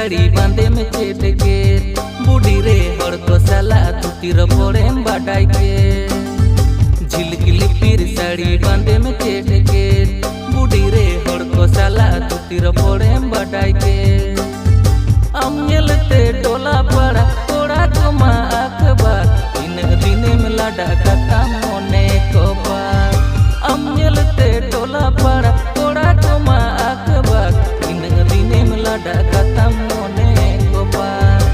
साड़ी बांधे में चेट के बूढ़ी रे हर को साला तू तीर पड़े बाडाई के झिलकिली पीर साड़ी बांधे में चेट के बूढ़ी रे हर को साला तू तीर पड़े बाडाई के अमयलते टोला पड़ा थोड़ा कमा अखबार इन दिने में लाडा कथा मोने को बार अमयलते टोला पड़ा थोड़ा कमा अखबार इन दिने में लाडा कथा मोने को बार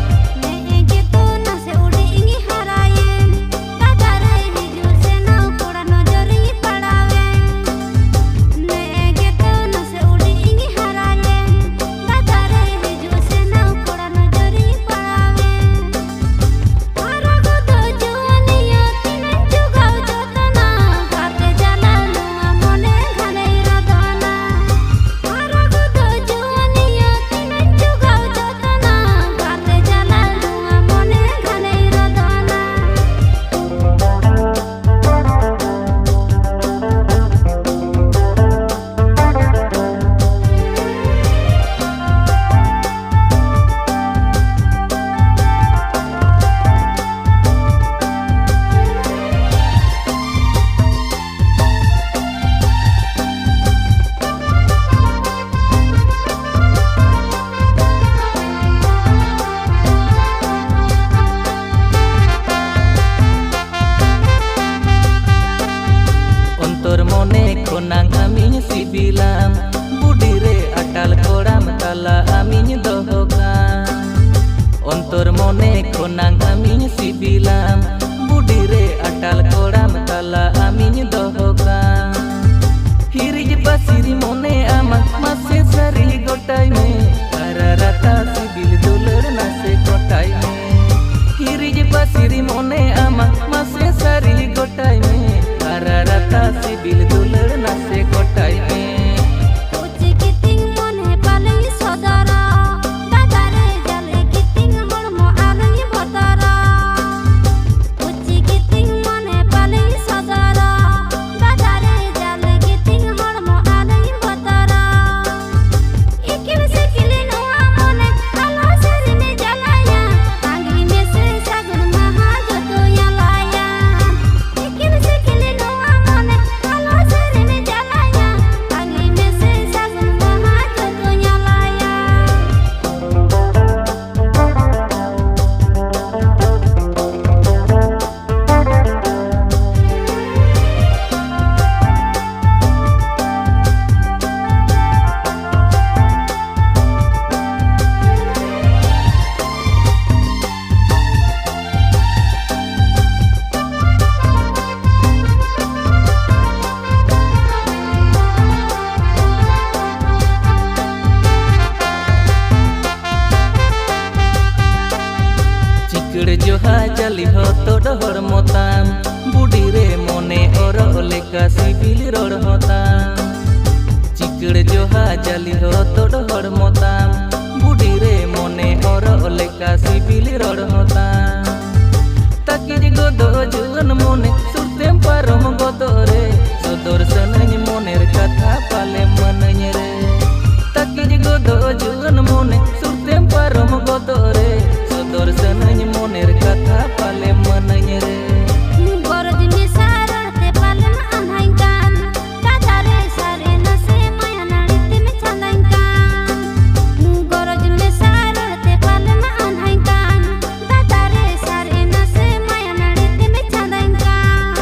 konang amin sibilam budi re atal koram tala amin dohokan ontor mone konang amin sibilam budi re atal koram tala amin dohokan hirij pasiri mone amak mase sari gotai me ararata sibil dular nase gotai me hirij pasiri mone amak mase sari gotai me ararata sibil dular nase gotai me जोहा जली हो तो डहर मोताम बुढ़ी रे मोने और लेका सिबिल रोड होताम चिकड़ जोहा जली हो तो डहर मोताम बुढ़ी रे मोने और लेका सिबिल रोड होताम ताकिर गोदो जुगन मोने सुरतेम पारम गोदो रे सदर सनኝ मोनेर कथा पाले मनኝ रे ताकिर गोदो जुगन मोने सुरतेम पारम गोदो रे सदर सनኝ मोनेर कथा पाले मनኝ रे गरज में सारते पालन अनहाइकान दादा रे सारे नसे माया नाड़ीते में चंदाइकान गरज में सारते पालन अनहाइकान दादा रे सारे नसे माया नाड़ीते में चंदाइकान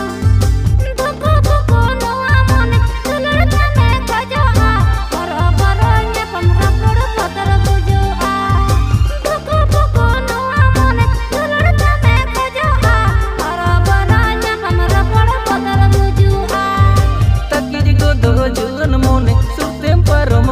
भको भको नोआ मोने तुलर थाने खजोआ बरो बरो ने पंद्रह पड़ पतर बुझोआ भको भको नोआ मोने तुलर थाने खजोआ बरो बरो ने पंद्रह पड़ पतर बुझोआ ताकिर गोदो जुगन मोने सुरतेम पारम